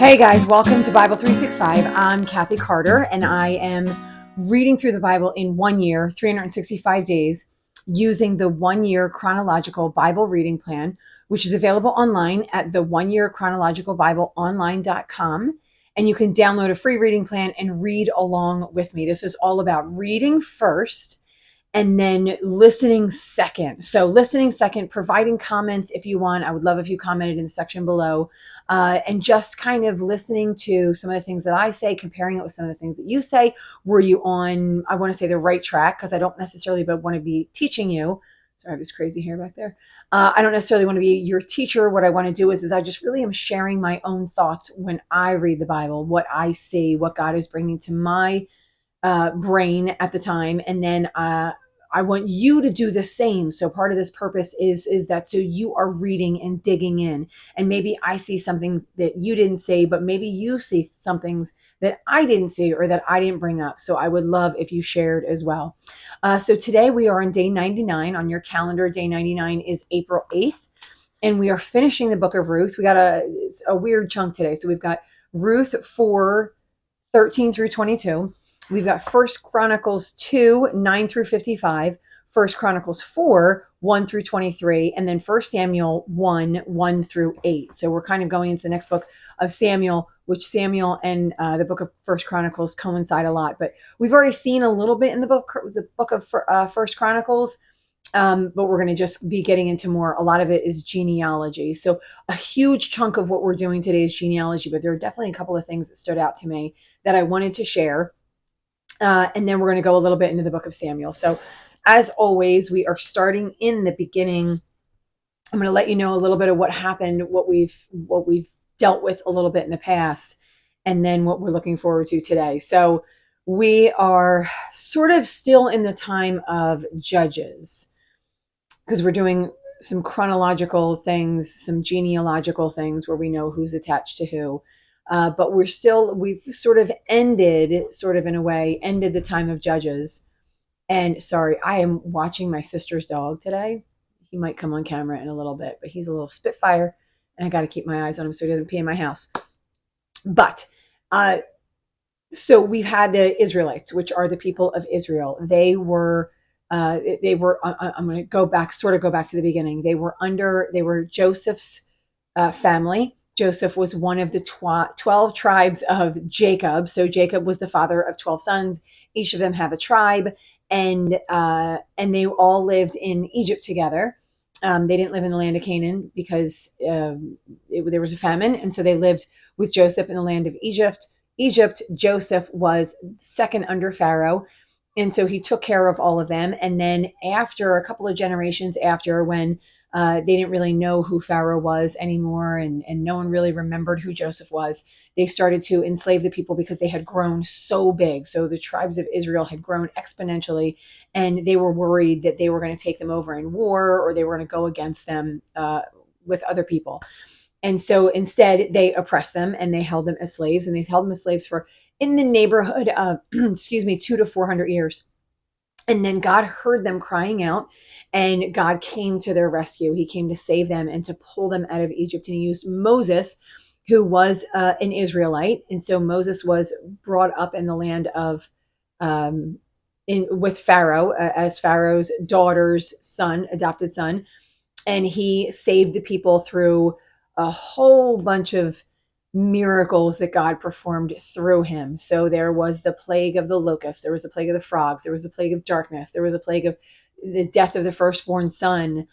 Hey guys, welcome to Bible 365. I'm Kathy Carter, and I am reading through the Bible in 1 year, 365 days, using the 1 Year Chronological Bible reading plan, which is available online at the 1 Year Chronological Bible online.com. And you can download a free reading plan and read along with me. This is all about reading first and then listening second. So listening second, providing comments if you want. I would love if you commented in the section below, and just kind of listening to some of the things that I say, comparing it with some of the things that you say. Were you on, I want to say, the right track? Because I don't necessarily want to be teaching you. Sorry, I have this crazy hair back there. I don't necessarily want to be your teacher. What I want to do is I just really am sharing my own thoughts when I read the Bible, what I see, what God is bringing to my brain at the time. And then I want you to do the same. So part of this purpose is that so you are reading and digging in, and maybe I see something that you didn't see, but maybe you see some things that I didn't see or that I didn't bring up. So I would love if you shared as well. So today we are on day 99 on your calendar. Day 99 is April 8th, and we are finishing the book of Ruth. We got a weird chunk today. So we've got Ruth 4:13 through 22. We've got 1 Chronicles 2, 9 through 55, 1 Chronicles 4, 1 through 23, and then 1 Samuel 1, 1 through 8. So we're kind of going into the next book of Samuel, which Samuel and the book of 1 Chronicles coincide a lot. But we've already seen a little bit in the book of 1 Chronicles, but we're going to just be getting into more. A lot of it is genealogy. So a huge chunk of what we're doing today is genealogy, but there are definitely a couple of things that stood out to me that I wanted to share. And then we're going to go a little bit into the book of Samuel. So as always, we are starting in the beginning. I'm going to let you know a little bit of what happened, what we've dealt with a little bit in the past, and then what we're looking forward to today. So we are sort of still in the time of Judges, because we're doing some chronological things, some genealogical things where we know who's attached to who. But we've sort of ended the time of Judges. And sorry, I am watching my sister's dog today. He might come on camera in a little bit, but he's a little Spitfire, and I got to keep my eyes on him so he doesn't pee in my house. But so we've had the Israelites, which are the people of Israel. They were I'm going to go back to the beginning. They were Joseph's family. Joseph was one of the 12 tribes of Jacob. So Jacob was the father of 12 sons. Each of them have a tribe, and they all lived in Egypt together. They didn't live in the land of Canaan because there was a famine, and so they lived with Joseph in the land of Egypt. Joseph was second under Pharaoh, and so he took care of all of them. And then after a couple of generations after, when they didn't really know who Pharaoh was anymore, and no one really remembered who Joseph was, they started to enslave the people because they had grown so big. So the tribes of Israel had grown exponentially, and they were worried that they were going to take them over in war, or they were going to go against them with other people. And so instead, they oppressed them and they held them as slaves, and they held them as slaves for in the neighborhood of, 200 to 400 years. And then God heard them crying out, and God came to their rescue. He came to save them and to pull them out of Egypt. And he used Moses, who was an Israelite. And so Moses was brought up in the land of, with Pharaoh, as Pharaoh's daughter's son, adopted son. And he saved the people through a whole bunch of miracles that God performed through him. So there was the plague of the locust, there was the plague of the frogs, there was the plague of darkness, there was a plague of the death of the firstborn son,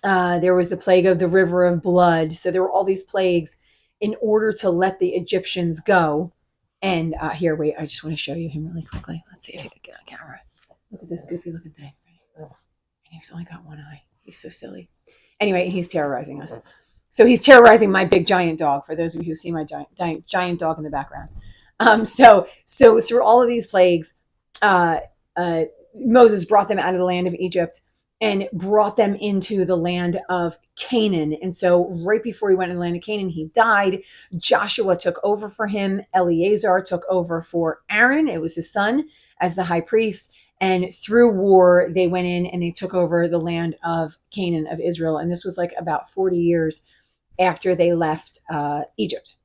there was the plague of the river of blood. So there were all these plagues in order to let the Egyptians go. And here, wait, I just want to show you him really quickly. Let's see if he can get on camera. Look at this goofy looking thing. And he's only got one eye. He's so silly. Anyway, he's terrorizing us. So he's terrorizing my big giant dog, for those of you who see my giant dog in the background. So through all of these plagues, Moses brought them out of the land of Egypt and brought them into the land of Canaan. And so right before he went in the land of Canaan, he died. Joshua took over for him. Eleazar took over for Aaron. It was his son as the high priest. And through war, they went in and they took over the land of Canaan, of Israel. And this was like about 40 years after they left Egypt.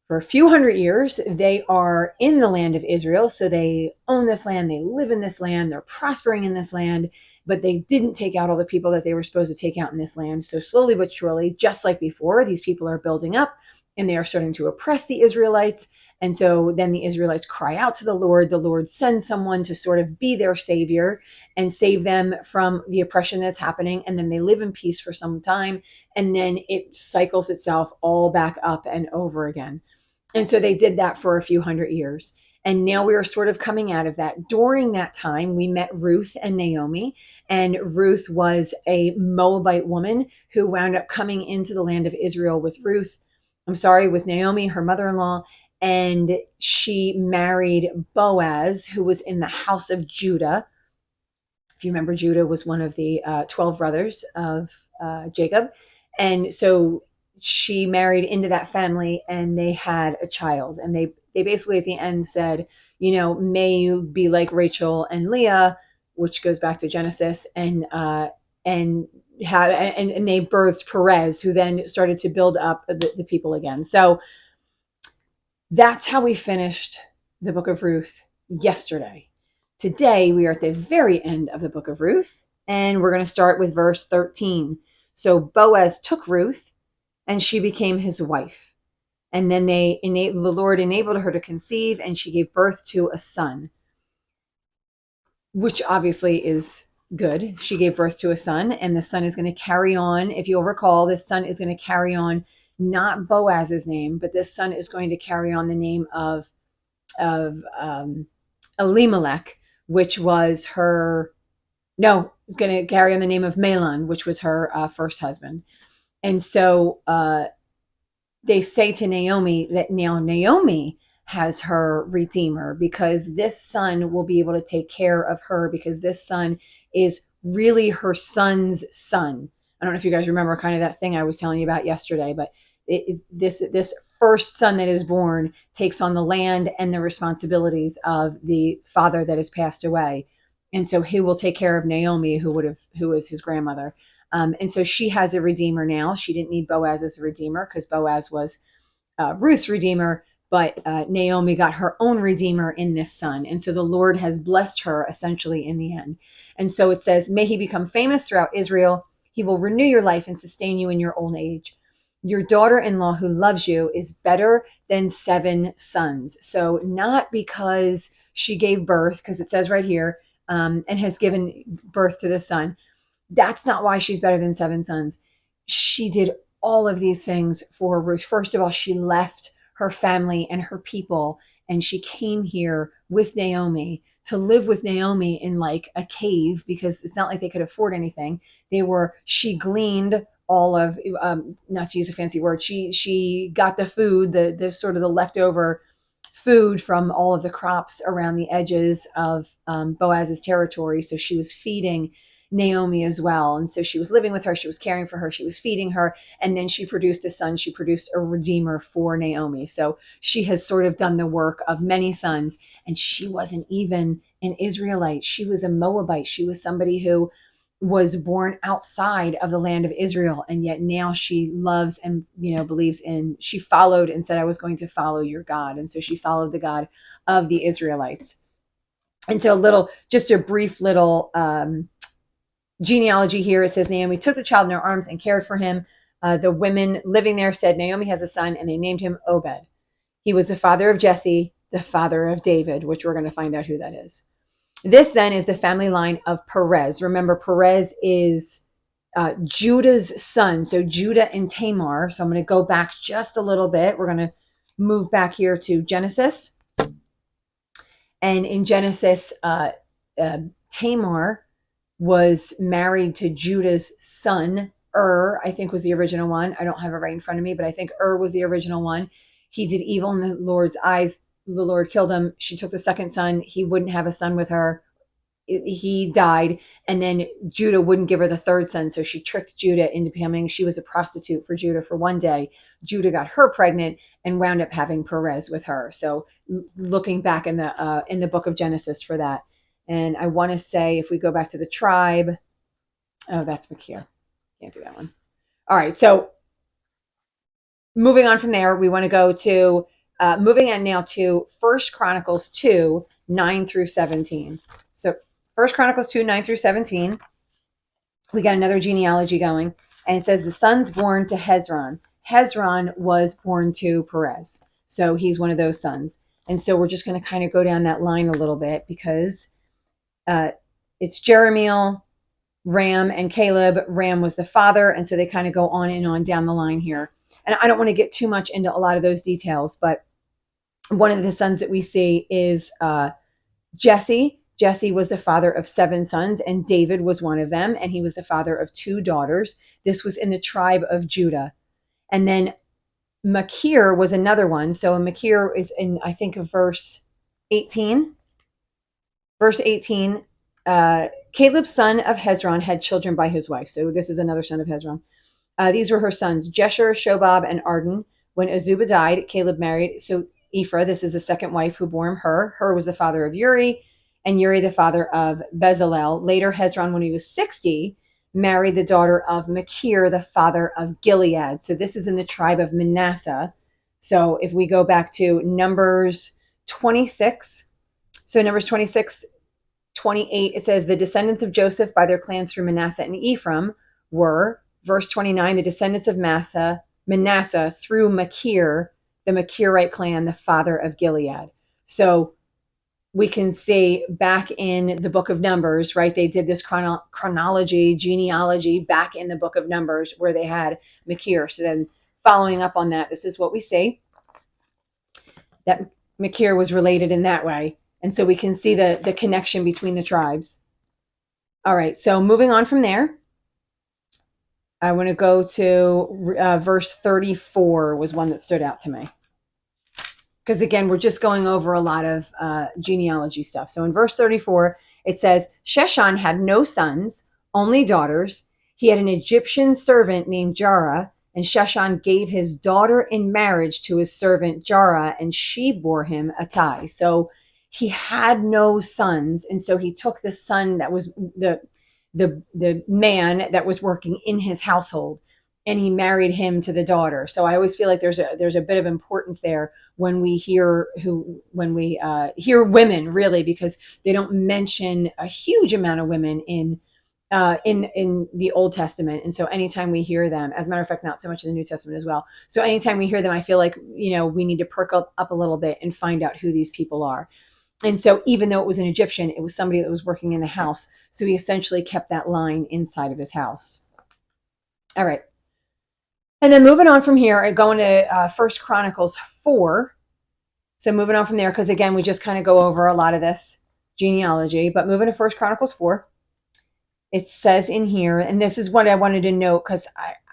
For a few hundred years, they are in the land of Israel. So they own this land, they live in this land, they're prospering in this land, but they didn't take out all the people that they were supposed to take out in this land. So slowly but surely, just like before, these people are building up and they are starting to oppress the Israelites. And so then the Israelites cry out to the Lord. The Lord sends someone to sort of be their savior and save them from the oppression that's happening. And then they live in peace for some time. And then it cycles itself all back up and over again. And so they did that for a few hundred years. And now we are sort of coming out of that. During that time, we met Ruth and Naomi. And Ruth was a Moabite woman who wound up coming into the land of Israel with with Naomi, her mother in law. And she married Boaz, who was in the house of Judah. If you remember, Judah was one of the 12 brothers of Jacob. And so she married into that family and they had a child. And they basically at the end said, may you be like Rachel and Leah, which goes back to Genesis, and and they birthed Perez, who then started to build up the people again. So that's how we finished the book of Ruth yesterday. Today, we are at the very end of the book of Ruth, and we're going to start with verse 13. So Boaz took Ruth, and she became his wife. And then the Lord enabled her to conceive, and she gave birth to a son, which obviously is good. She gave birth to a son, and the son is going to carry on. If you'll recall, this son is going to carry on not Boaz's name, but this son is going to carry on the name of Elimelech, which was her. No, is going to carry on the name of Mahlon, which was her first husband. And so they say to Naomi that now Naomi has her redeemer, because this son will be able to take care of her, because this son is really her son's son. I don't know if you guys remember kind of that thing I was telling you about yesterday, but this first son that is born takes on the land and the responsibilities of the father that has passed away. And so he will take care of Naomi, who was his grandmother. And so she has a redeemer now. She didn't need Boaz as a redeemer because Boaz was Ruth's redeemer, but Naomi got her own redeemer in this son. And so the Lord has blessed her essentially in the end. And so it says, may he become famous throughout Israel. He will renew your life and sustain you in your old age. Your daughter-in-law who loves you is better than 7 sons. So not because she gave birth, because it says right here, and has given birth to the son. That's not why she's better than 7 sons. She did all of these things for Ruth. First of all, she left her family and her people, and she came here with Naomi to live with Naomi in like a cave, because it's not like they could afford anything. She gleaned all of, not to use a fancy word, she got the food, the sort of the leftover food from all of the crops around the edges of Boaz's territory. So she was feeding Naomi as well. And so she was living with her, she was caring for her, she was feeding her, and then she produced a son, she produced a redeemer for Naomi. So she has sort of done the work of many sons, and she wasn't even an Israelite. She was a Moabite. She was somebody who was born outside of the land of Israel, and yet now she loves and believes in, she followed and said, I was going to follow your God. And so she followed the God of the Israelites. And so just a brief little genealogy here. It says Naomi took the child in her arms and cared for him. The women living there said, Naomi has a son, and they named him Obed. He was the father of Jesse, the father of David, which we're going to find out who that is. This then is the family line of Perez. Remember, Perez is Judah's son. So Judah and Tamar. So I'm going to go back just a little bit. We're going to move back here to Genesis. And in Genesis, Tamar was married to Judah's son. I think was the original one. I don't have it right in front of me, but I think was the original one. He did evil in the Lord's eyes. The Lord killed him. She took the second son. He wouldn't have a son with her. He died. And then Judah wouldn't give her the third son. So she tricked Judah into becoming, she was a prostitute for Judah for one day. Judah got her pregnant and wound up having Perez with her. So looking back in the book of Genesis for that. And I want to say, if we go back to the tribe, that's Machir. Can't do that one. All right. So moving on from there, we want to go to Moving on now to 1 Chronicles 2, 9 through 17. So 1 Chronicles 2, 9 through 17, we got another genealogy going. And it says the sons born to Hezron. Hezron was born to Perez. So he's one of those sons. And so we're just going to kind of go down that line a little bit because it's Jeremiel, Ram, and Caleb. Ram was the father. And so they kind of go on and on down the line here. And I don't want to get too much into a lot of those details, but one of the sons that we see is Jesse. Jesse was the father of 7 sons, and David was one of them, and he was the father of 2 daughters. This was in the tribe of Judah. And then Machir was another one. So Machir is in, I think, of verse 18. Verse 18, Caleb's son of Hezron had children by his wife. So this is another son of Hezron. These were her sons, Jesher, Shobab, and Arden. When Azubah died, Caleb married. So Ephra, this is the second wife who bore him Hur. Hur was the father of Uri, and Uri the father of Bezalel. Later, Hezron, when he was 60, married the daughter of Machir, the father of Gilead. So this is in the tribe of Manasseh. So if we go back to Numbers 26, so Numbers 26, 28, it says the descendants of Joseph by their clans through Manasseh and Ephraim were, verse 29, the descendants of Manasseh through Machir, the Machirite clan, the father of Gilead. So we can see back in the book of Numbers, right? They did this chronology, genealogy back in the book of Numbers where they had Machir. So then following up on that, this is what we see, that Machir was related in that way. And so we can see the connection between the tribes. All right, so moving on from there, I want to go to verse 34 was one that stood out to me. Because again, we're just going over a lot of genealogy stuff. So in verse 34, it says, Sheshan had no sons, only daughters. He had an Egyptian servant named Jarrah, and Sheshan gave his daughter in marriage to his servant Jarrah, and she bore him Attai. So he had no sons, and so he took the son that was the man that was working in his household, and he married him to the daughter. So I always feel like there's a bit of importance there when we hear women, really, because they don't mention a huge amount of women in the Old Testament. And so anytime we hear them, as a matter of fact, not so much in the New Testament as well. So anytime we hear them, I feel like, we need to perk up a little bit and find out who these people are. And so even though it was an Egyptian, it was somebody that was working in the house. So he essentially kept that line inside of his house. All right. And then moving on from here, going to 1 Chronicles 4. So moving on from there, because again, we just kind of go over a lot of this genealogy. But moving to 1 Chronicles 4, it says in here, and this is what I wanted to note because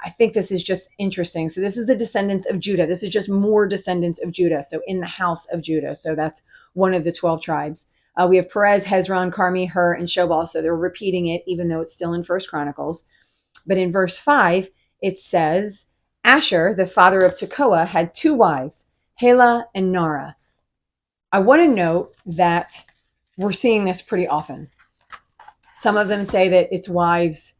I think this is just interesting. So this is the descendants of Judah. This is just more descendants of Judah. So in the house of Judah. So that's one of the 12 tribes. We have Perez, Hezron, Carmi, Hur, and Shobal. So they're repeating it, even though it's still in 1 Chronicles. But in verse 5, it says, Asher, the father of Tekoa, had 2 wives, Helah and Nara. I want to note that we're seeing this pretty often. Some of them say that it's wives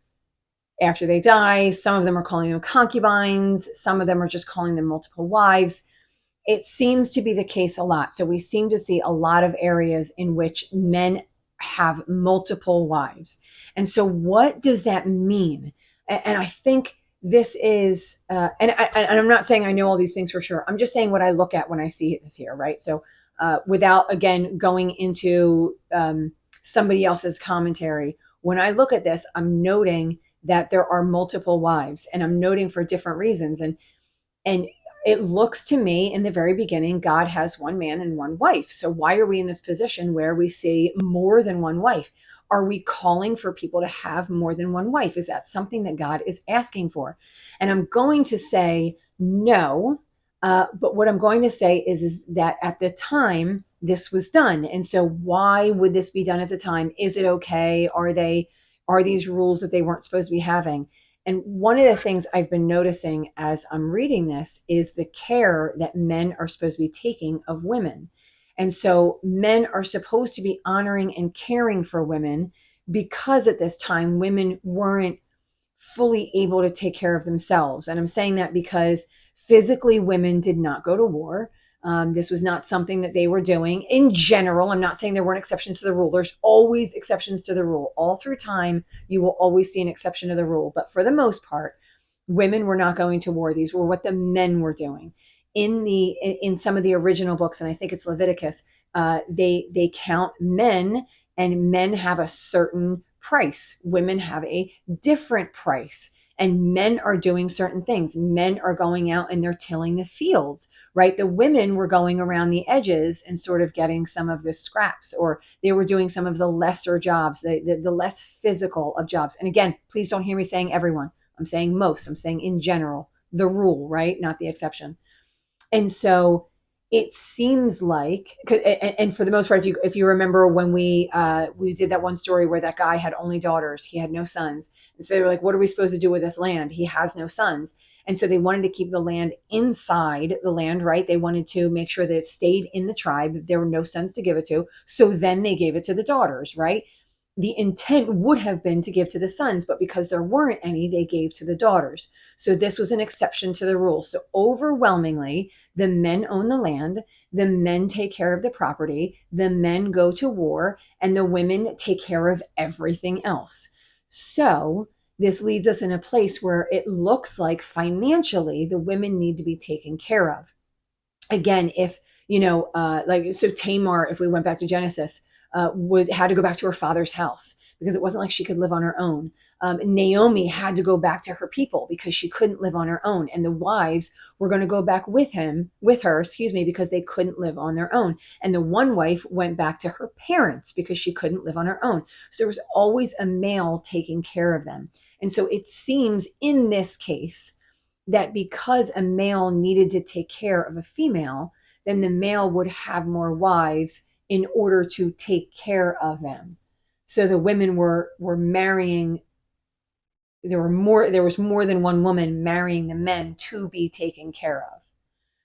after they die. Some of them are calling them concubines. Some of them are just calling them multiple wives. It seems to be the case a lot. So we seem to see a lot of areas in which men have multiple wives. And so what does that mean? And I think this is, and I'm not saying I know all these things for sure. I'm just saying what I look at when I see this here, right? So without, again, going into somebody else's commentary, when I look at this, I'm noting that there are multiple wives, and I'm noting for different reasons. And it looks to me in the very beginning, God has one man and one wife. So why are we in this position where we see more than one wife? Are we calling for people to have more than one wife? Is that something that God is asking for? And I'm going to say no. But what I'm going to say is that at the time this was done. And so why would this be done at the time? Is it okay? Are these rules that they weren't supposed to be having? And one of the things I've been noticing as I'm reading this is the care that men are supposed to be taking of women. And so men are supposed to be honoring and caring for women because at this time, women weren't fully able to take care of themselves. And I'm saying that because physically women did not go to war. This was not something that they were doing in general. I'm not saying there weren't exceptions to the rule. There's always exceptions to the rule. All through time, you will always see an exception to the rule. But for the most part, women were not going to war. These were what the men were doing. In some of the original books, and I think it's Leviticus, they count men, and men have a certain price. Women have a different price. And men are doing certain things. Men are going out and they're tilling the fields, right? The women were going around the edges and sort of getting some of the scraps, or they were doing some of the lesser jobs, the less physical of jobs. And again, please don't hear me saying everyone. I'm saying most. I'm saying in general, the rule, right? Not the exception. And so it seems like, and for the most part, if you remember when we did that one story where that guy had only daughters, he had no sons, and so they were like, "What are we supposed to do with this land? He has no sons." And so they wanted to keep the land inside the land, right? They wanted to make sure that it stayed in the tribe. There were no sons to give it to, so then they gave it to the daughters, right? The intent would have been to give to the sons, but because there weren't any, they gave to the daughters. So this was an exception to the rule. So overwhelmingly, the men own the land, the men take care of the property, the men go to war, and the women take care of everything else. So this leads us in a place where it looks like financially the women need to be taken care of. Again, if like, so Tamar, if we went back to Genesis, was had to go back to her father's house because it wasn't like she could live on her own. Naomi had to go back to her people because she couldn't live on her own, and the wives were going to go back with her, because they couldn't live on their own. And the one wife went back to her parents because she couldn't live on her own. So there was always a male taking care of them. And so it seems in this case that because a male needed to take care of a female, then the male would have more wives in order to take care of them. So the women were marrying. There was more than one woman marrying the men to be taken care of.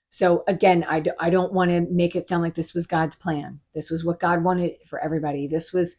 So again, I don't want to make it sound like this was God's plan. This was what God wanted for everybody. This was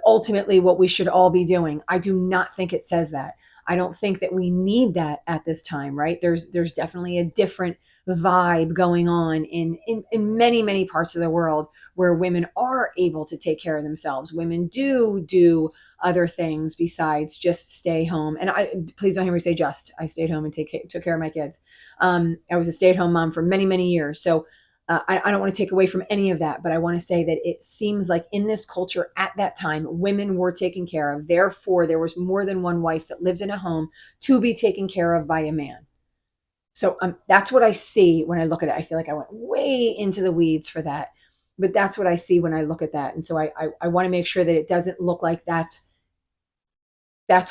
ultimately what we should all be doing. I do not think it says that. I don't think that we need that at this time, right? There's definitely a different vibe going on in many, many parts of the world where women are able to take care of themselves. Women do other things besides just stay home. And please don't hear me say just. I stayed home and took care of my kids. I was a stay-at-home mom for many, many years. So I don't want to take away from any of that, but I want to say that it seems like in this culture at that time, women were taken care of. Therefore, there was more than one wife that lived in a home to be taken care of by a man. So that's what I see when I look at it. I feel like I went way into the weeds for that, but that's what I see when I look at that. And so I want to make sure that it doesn't look like that's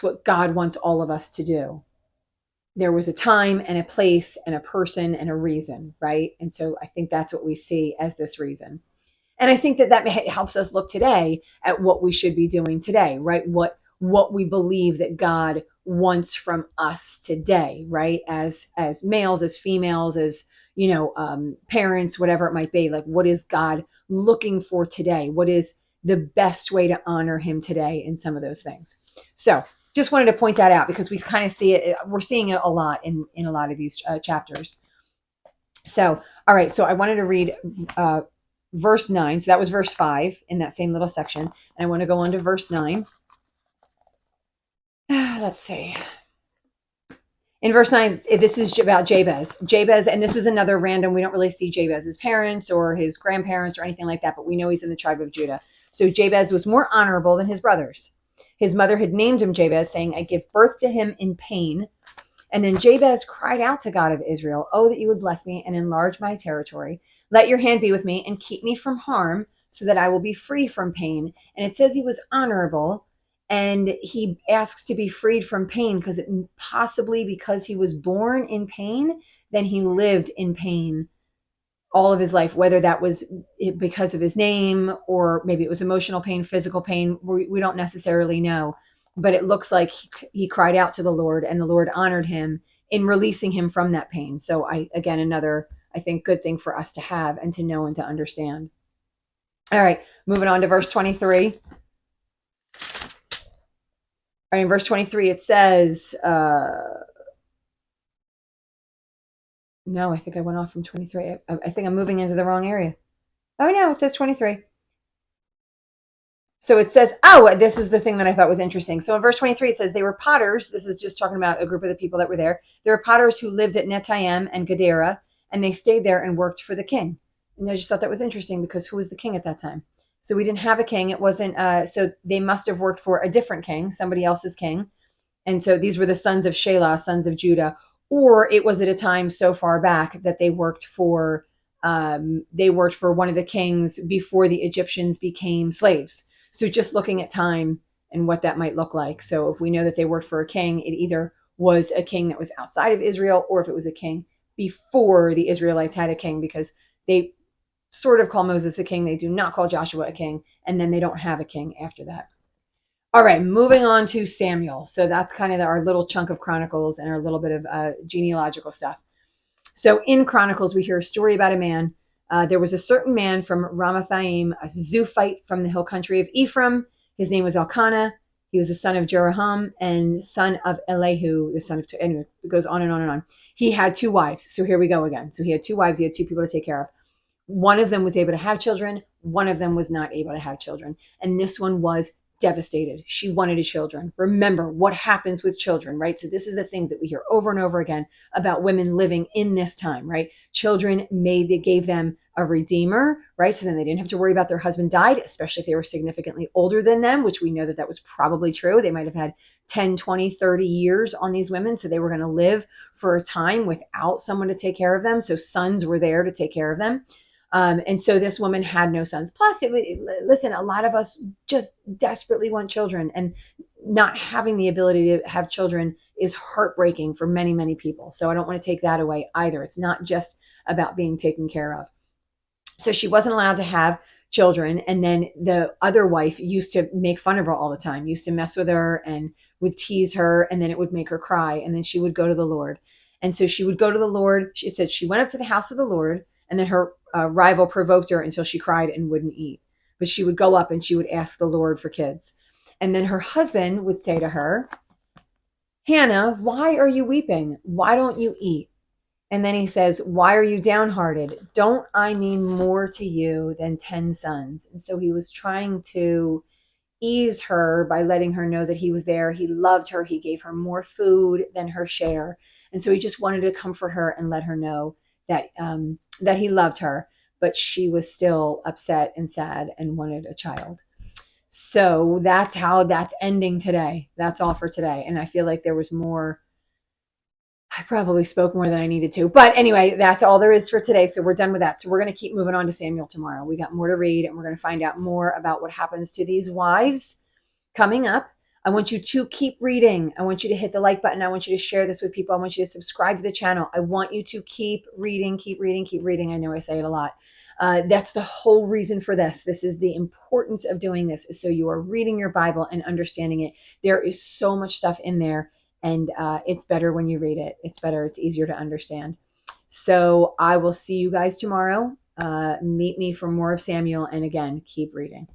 what God wants all of us to do. There was a time and a place and a person and a reason, right? And so I think that's what we see as this reason. And I think that helps us look today at what we should be doing today, right? What we believe that God wants from us today, right? As males, as females, as parents, whatever it might be. Like, what is God looking for today? What is the best way to honor Him today in some of those things? So, just wanted to point that out because we kind of see it. We're seeing it a lot in a lot of these chapters. So, all right. So I wanted to read verse 9. So that was verse 5 in that same little section. And I want to go on to verse 9. Let's see. In verse 9, this is about Jabez. Jabez, and this is another random, we don't really see Jabez's parents or his grandparents or anything like that, but we know he's in the tribe of Judah. So Jabez was more honorable than his brothers. His mother had named him Jabez, saying, I give birth to him in pain. And then Jabez cried out to God of Israel, oh, that you would bless me and enlarge my territory. Let your hand be with me and keep me from harm so that I will be free from pain. And it says he was honorable, and he asks to be freed from pain because possibly because he was born in pain, then he lived in pain all of his life, whether that was because of his name or maybe it was emotional pain, physical pain. We don't necessarily know, but it looks like he cried out to the Lord and the Lord honored him in releasing him from that pain. So another, I think, good thing for us to have and to know and to understand. All right, moving on to verse 23. All right, in verse 23, it says, No, I think I went off from 23. I think I'm moving into the wrong area. Oh, no, it says 23. So it says, oh, this is the thing that I thought was interesting. So in verse 23, it says, they were potters. This is just talking about a group of the people that were there. There were potters who lived at Netayim and Gadara, and they stayed there and worked for the king. And I just thought that was interesting because who was the king at that time? So we didn't have a king. It wasn't, so they must have worked for a different king, somebody else's king. And so these were the sons of Shelah, sons of Judah, or it was at a time so far back that they worked for one of the kings before the Egyptians became slaves. So just looking at time and what that might look like. So if we know that they worked for a king, it either was a king that was outside of Israel, or if it was a king before the Israelites had a king, because they sort of call Moses a king. They do not call Joshua a king. And then they don't have a king after that. All right, moving on to Samuel. So that's kind of our little chunk of Chronicles and our little bit of genealogical stuff. So in Chronicles, we hear a story about a man. There was a certain man from Ramathaim, a Zuphite from the hill country of Ephraim. His name was Elkanah. He was the son of Jeroham and son of Elihu, the son of, anyway, it goes on and on and on. He had two wives. So here we go again. So he had two wives. He had two people to take care of. One of them was able to have children. One of them was not able to have children. And this one was devastated. She wanted a children. Remember what happens with children, right? So this is the things that we hear over and over again about women living in this time, right? Children they gave them a redeemer, right? So then they didn't have to worry about their husband died, especially if they were significantly older than them, which we know that that was probably true. They might have had 10, 20, 30 years on these women. So they were going to live for a time without someone to take care of them. So sons were there to take care of them. And so this woman had no sons. Plus, listen, a lot of us just desperately want children, and not having the ability to have children is heartbreaking for many, many people. So I don't want to take that away either. It's not just about being taken care of. So she wasn't allowed to have children. And then the other wife used to make fun of her all the time, used to mess with her and would tease her. And then it would make her cry. And then she would go to the Lord. And so she would go to the Lord. She said she went up to the house of the Lord, and then her rival provoked her until she cried and wouldn't eat. But she would go up and she would ask the Lord for kids. And then her husband would say to her, Hannah, why are you weeping? Why don't you eat? And then he says, why are you downhearted? Don't I mean more to you than 10 sons? And so he was trying to ease her by letting her know that he was there. He loved her. He gave her more food than her share. And so he just wanted to comfort her and let her know that that he loved her, but she was still upset and sad and wanted a child. So that's how that's ending today. That's all for today. And I feel like there was more. I probably spoke more than I needed to. But anyway, that's all there is for today. So we're done with that. So we're going to keep moving on to Samuel tomorrow. We got more to read, and we're going to find out more about what happens to these wives coming up. I want you to keep reading. I want you to hit the like button. I want you to share this with people. I want you to subscribe to the channel. I want you to keep reading, keep reading, keep reading. I know I say it a lot. That's the whole reason for this. This is the importance of doing this, is so you are reading your Bible and understanding it. There is so much stuff in there, and it's better when you read it. It's better. It's easier to understand. So I will see you guys tomorrow. Meet me for more of Samuel. And again, keep reading.